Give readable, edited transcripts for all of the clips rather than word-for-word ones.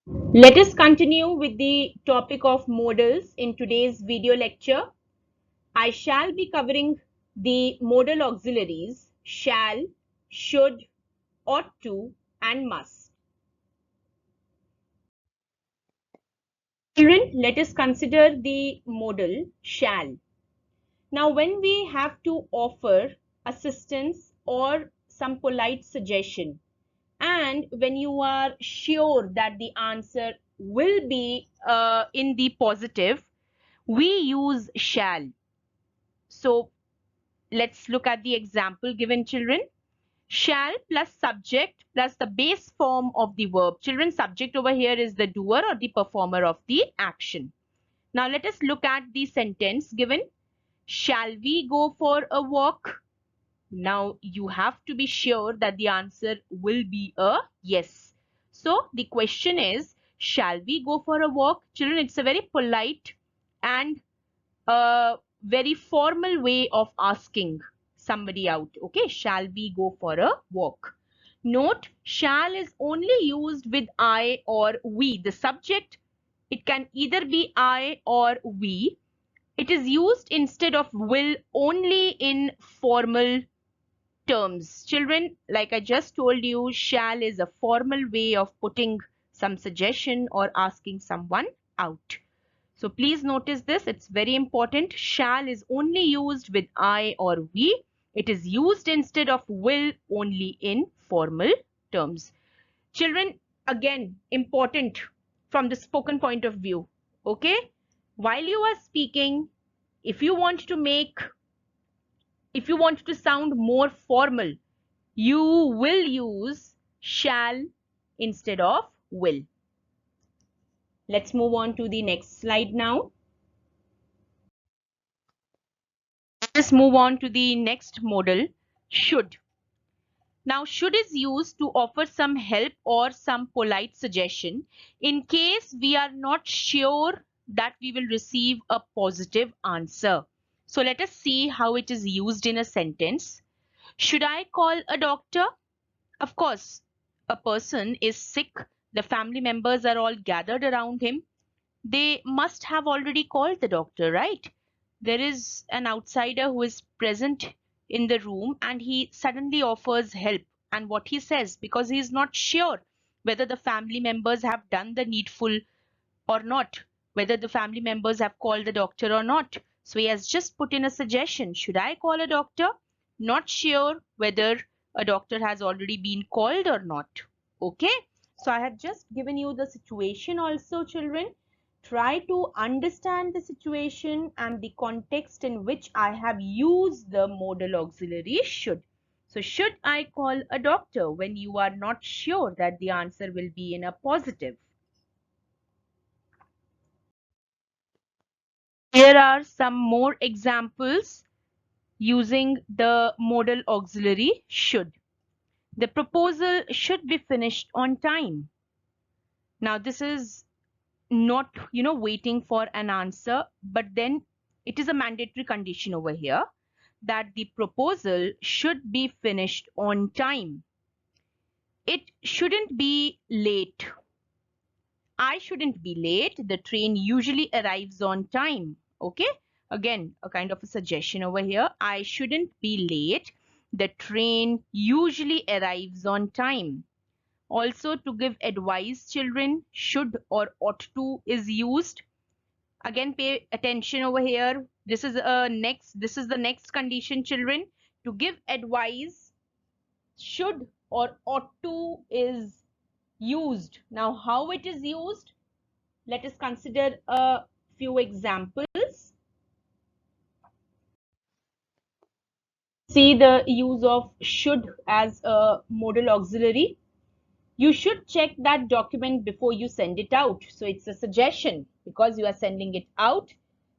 Let us continue with the topic of modals in today's video lecture. I shall be covering the modal auxiliaries shall, should, ought to, and must. Children, let us consider the modal shall. Now, when we have to offer assistance or some polite suggestion, and when you are sure that the answer will be in the positive, we use shall. So let's look at the example given, children. Shall plus subject plus the base form of the verb. Children, subject over here is the doer or the performer of the action. Now let us look at the sentence given. Shall we go for a walk? Now you have to be sure that the answer will be a yes. So the question is, shall we go for a walk? Children, it's a very polite and a very formal way of asking somebody out. Okay, shall we go for a walk? Note, shall is only used with I or we. The subject, it can either be I or we. It is used instead of will only in formal terms. Children, like I just told you, shall is a formal way of putting some suggestion or asking someone out. So please notice this, it's very important. Shall is only used with I or we. It is used instead of will only in formal terms. Children, again, important from the spoken point of view. Okay? While you are speaking, if you want to make, if you want to sound more formal, you will use shall instead of will. Let's move on to the next slide now. Let's move on to the next modal, should. Now, should is used to offer some help or some polite suggestion in case we are not sure that we will receive a positive answer. So let us see how it is used in a sentence. Should I call a doctor? Of course, a person is sick, the family members are all gathered around him. They must have already called the doctor, right? There is an outsider who is present in the room and he suddenly offers help. And what he says, because he is not sure whether the family members have done the needful or not, whether the family members have called the doctor or not. So he has just put in a suggestion. Should I call a doctor? Not sure whether a doctor has already been called or not. Okay. So I have just given you the situation also, children. Try to understand the situation and the context in which I have used the modal auxiliary should. So should I call a doctor when you are not sure that the answer will be in a positive? Here are some more examples using the modal auxiliary should. The proposal should be finished on time. Now this is not, waiting for an answer, but then it is a mandatory condition over here that the proposal should be finished on time. It shouldn't be late. I shouldn't be late. The train usually arrives on time. Okay. Again, a kind of a suggestion over here. I shouldn't be late. The train usually arrives on time. Also, to give advice, children, should or ought to is used. Again, pay attention over here. This is the next condition, children. To give advice, should or ought to is used. Now, how it is used? Let us consider a few examples. See the use of should as a modal auxiliary. You should check that document before you send it out. So it's a suggestion because you are sending it out.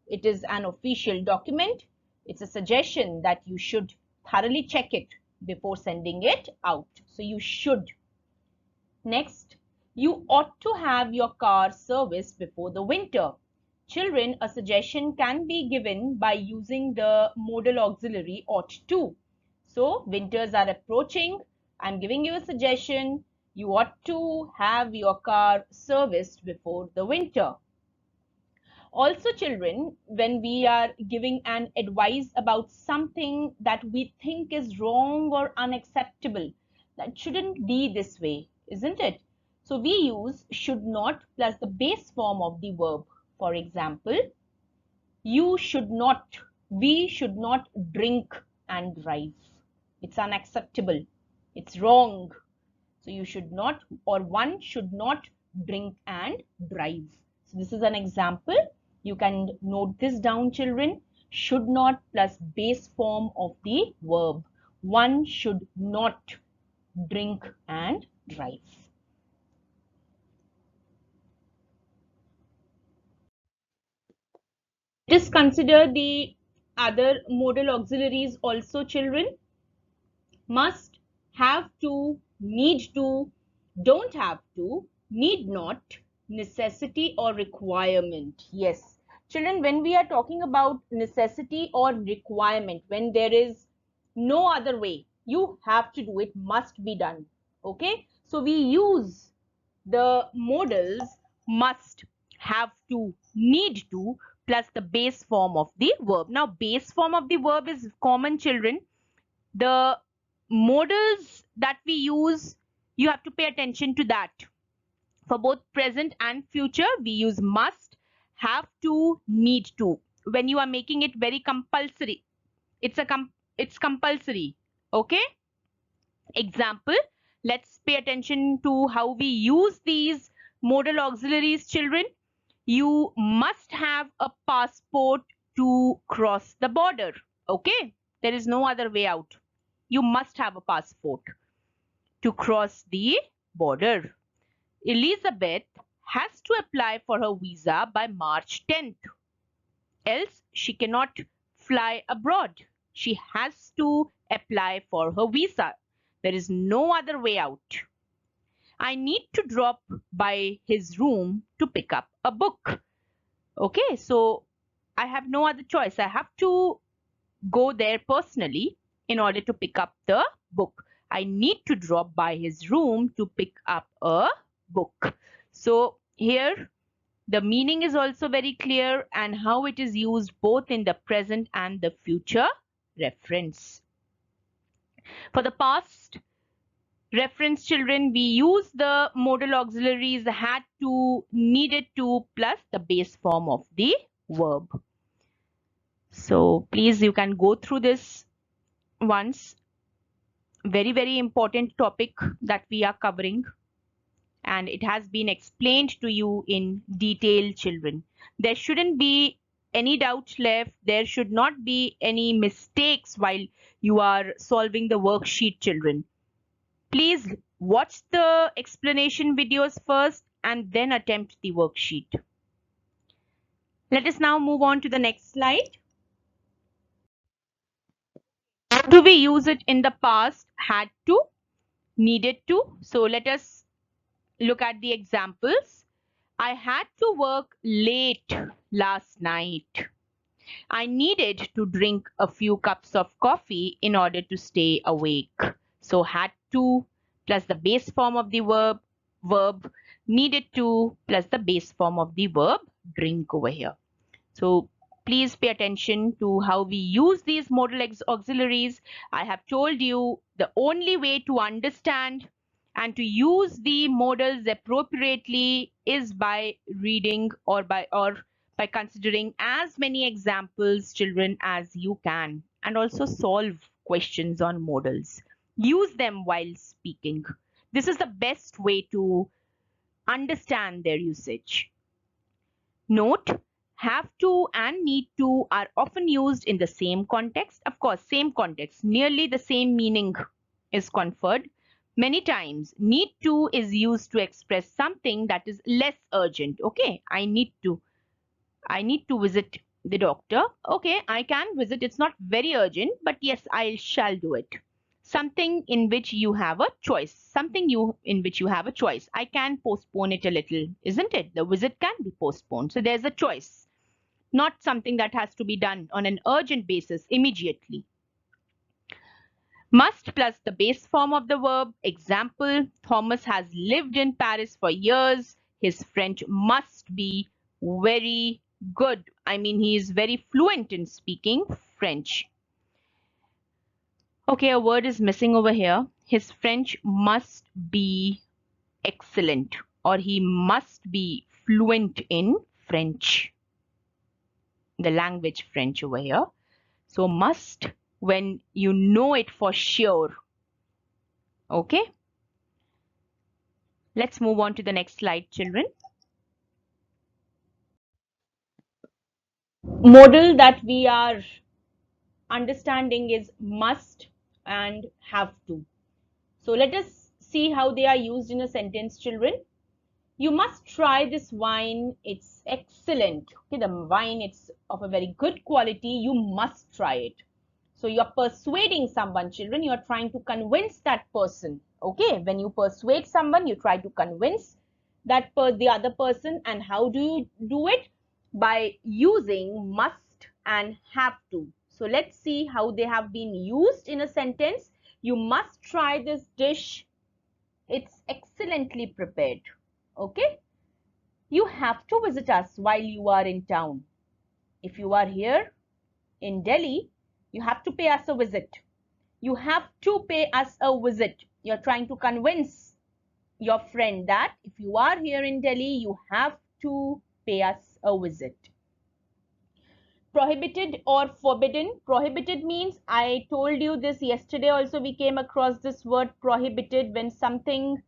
It is an official document. It's a suggestion that you should thoroughly check it before sending it out. So you should. Next, you ought to have your car serviced before the winter. Children, a suggestion can be given by using the modal auxiliary ought to. So, winters are approaching. I'm giving you a suggestion. You ought to have your car serviced before the winter. Also, children, when we are giving an advice about something that we think is wrong or unacceptable, that shouldn't be this way, isn't it? So we use should not plus the base form of the verb. For example, you should not, we should not drink and drive. It's unacceptable. It's wrong. So you should not, or one should not drink and drive. So this is an example. You can note this down, children. Should not plus base form of the verb. One should not drink and drive. Just consider the other modal auxiliaries also, children. Must, have to, need to, don't have to, need not, necessity or requirement. Yes, children, when we are talking about necessity or requirement, when there is no other way, you have to do it, must be done. Okay, so we use the modals must, have to, need to plus the base form of the verb. Now base form of the verb is common, children. The modals that we use, you have to pay attention to that. For both present and future, we use must, have to, need to. When you are making it very compulsory, it's compulsory. Okay, example, let's pay attention to how we use these modal auxiliaries, children. You must have a passport to cross the border. Okay, there is no other way out. You must have a passport to cross the border. Elizabeth has to apply for her visa by March 10th. Else she cannot fly abroad. She has to apply for her visa. There is no other way out. I need to drop by his room to pick up a book. Okay, so I have no other choice. I have to go there personally in order to pick up the book. I need to drop by his room to pick up a book. So here the meaning is also very clear and how it is used both in the present and the future reference. For the past reference, children, we use the modal auxiliaries had to, needed to plus the base form of the verb. So please, you can go through this once. Very important topic that we are covering, and it has been explained to you in detail, children. There shouldn't be any doubt left. There should not be any mistakes while you are solving the worksheet, children. Please watch the explanation videos first and then attempt the worksheet. Let us now move on to the next slide. How do we use it in the past? Had to, needed to. So let us look at the examples. I had to work late last night. I needed to drink a few cups of coffee in order to stay awake. So had to plus the base form of the verb, needed to plus the base form of the verb, drink over here. So please pay attention to how we use these modal auxiliaries. I have told you the only way to understand and to use the modals appropriately is by reading or by considering as many examples, children, as you can, and also solve questions on modals. Use them while speaking. This is the best way to understand their usage. Note, have to and need to are often used in the same context. Of course, same context, nearly the same meaning is conferred. Many times, need to is used to express something that is less urgent. Okay, I need to visit the doctor. Okay, I can visit. It's not very urgent, but yes, I shall do it. Something in which you have a choice. Something in which you have a choice. I can postpone it a little, isn't it? The visit can be postponed. So there's a choice. Not something that has to be done on an urgent basis immediately. Must plus the base form of the verb. Example, Thomas has lived in Paris for years. His French must be very good. I mean, he is very fluent in speaking French. Okay, a word is missing over here. His French must be excellent, or he must be fluent in French, the language French over here. So must when you know it for sure. Okay. Let's move on to the next slide, children. Modal that we are understanding is must and have to. So let us see how they are used in a sentence, children. You must try this wine. It's excellent. Okay, the wine, it's of a very good quality. You must try it. So you're persuading someone, children. You're trying to convince that person. Okay, when you persuade someone, you try to convince the other person. And how do you do it? By using must and have to. So let's see how they have been used in a sentence. You must try this dish. It's excellently prepared. Okay. You have to visit us while you are in town. If you are here in Delhi, you have to pay us a visit. You have to pay us a visit. You're trying to convince your friend that if you are here in Delhi, you have to pay us a visit. Prohibited or forbidden. Prohibited means, I told you this yesterday also, we came across this word prohibited when something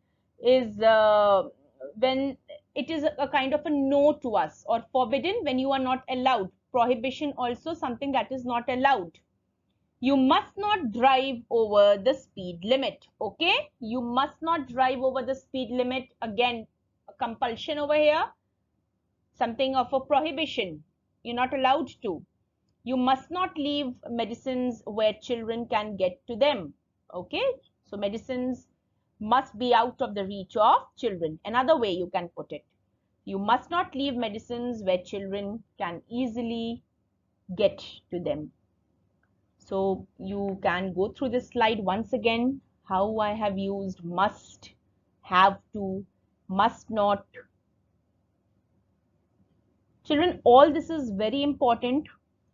is, when it is a kind of a no to us, or forbidden when you are not allowed. Prohibition also something that is not allowed. You must not drive over the speed limit. Okay, you must not drive over the speed limit. Again, a compulsion over here, something of a prohibition. You're not allowed to. You must not leave medicines where children can get to them. Okay, so medicines must be out of the reach of children. Another way you can put it, you must not leave medicines where children can easily get to them. So you can go through this slide once again, how I have used must, have to, must not. Children, all this is very important.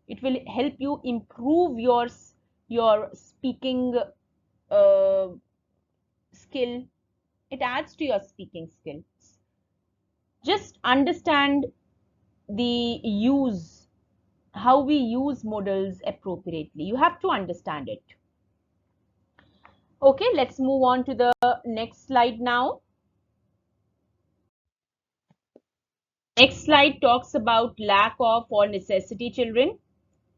It will help you improve your speaking uh, skill. It adds to your speaking skills. Just understand the use, how we use modals appropriately. You have to understand it. Okay, let's move on to the next slide now. Next slide talks about lack of or necessity, children.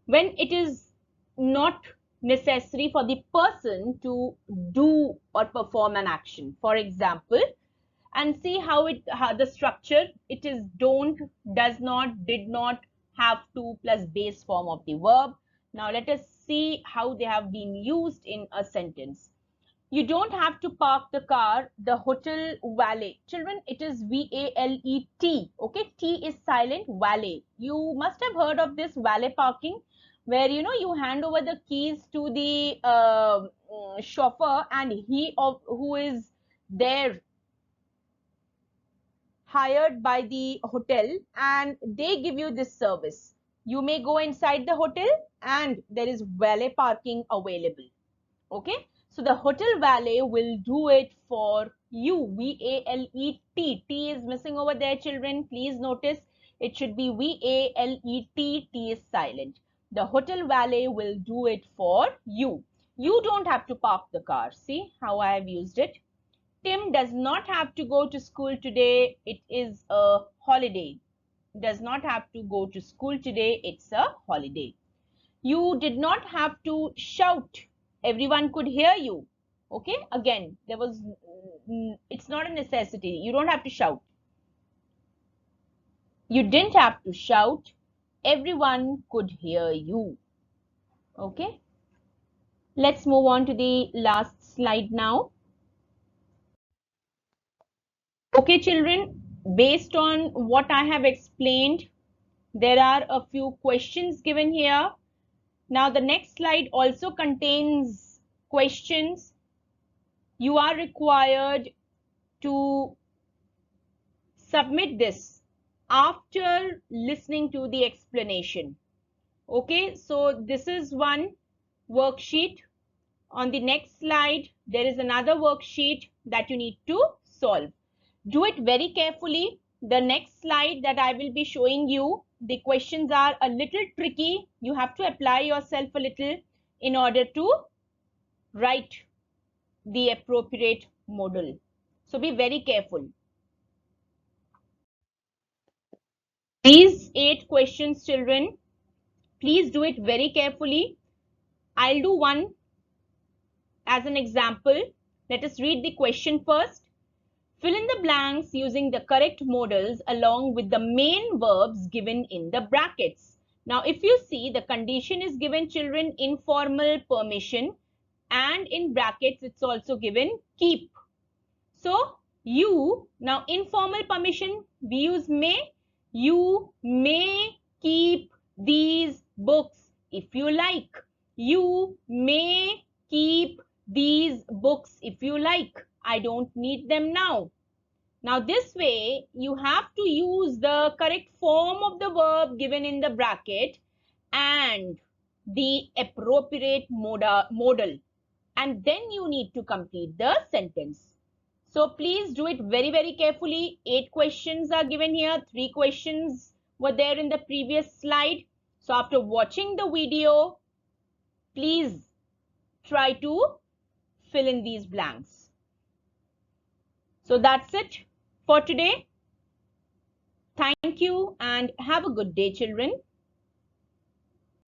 When it is not necessary for the person to do or perform an action. For example, and see how the structure, it is don't, does not, did not, have to plus base form of the verb. Now let us see how they have been used in a sentence. You don't have to park the car. The hotel valet. Children, it is V-A-L-E-T. Okay, T is silent, valet. You must have heard of this valet parking, where you hand over the keys to the chauffeur, and who is there hired by the hotel, and they give you this service. You may go inside the hotel and there is valet parking available. Okay, so the hotel valet will do it for you. V-A-L-E-T. T is missing over there, children. Please notice it should be V-A-L-E-T. T is silent. The hotel valet will do it for you. You don't have to park the car. See how I have used it. Tim does not have to go to school today. It is a holiday. Does not have to go to school today. It's a holiday. You did not have to shout. Everyone could hear you. Okay, again, it's not a necessity. You don't have to shout. You didn't have to shout. Everyone could hear you. Okay, let's move on to the last slide now. Okay, children, based on what I have explained, there are a few questions given here. Now, the next slide also contains questions, you are required to submit this after listening to the explanation. Okay, so this is one worksheet. On the next slide, there is another worksheet that you need to solve. Do it very carefully. The next slide that I will be showing you, the questions are a little tricky. You have to apply yourself a little in order to write the appropriate modal. So be very careful. These 8 questions, children, please do it very carefully. I'll do one as an example. Let us read the question first. Fill in the blanks using the correct modals along with the main verbs given in the brackets. Now, if you see, the condition is given, children, informal permission, and in brackets it's also given keep. So now informal permission, we use may. You may keep these books if you like. You may keep these books if you like. I don't need them now. Now this way you have to use the correct form of the verb given in the bracket and the appropriate modal, and then you need to complete the sentence. So please do it very, very carefully. 8 questions are given here. 3 questions were there in the previous slide. So after watching the video, please try to fill in these blanks. So that's it for today. Thank you and have a good day, children.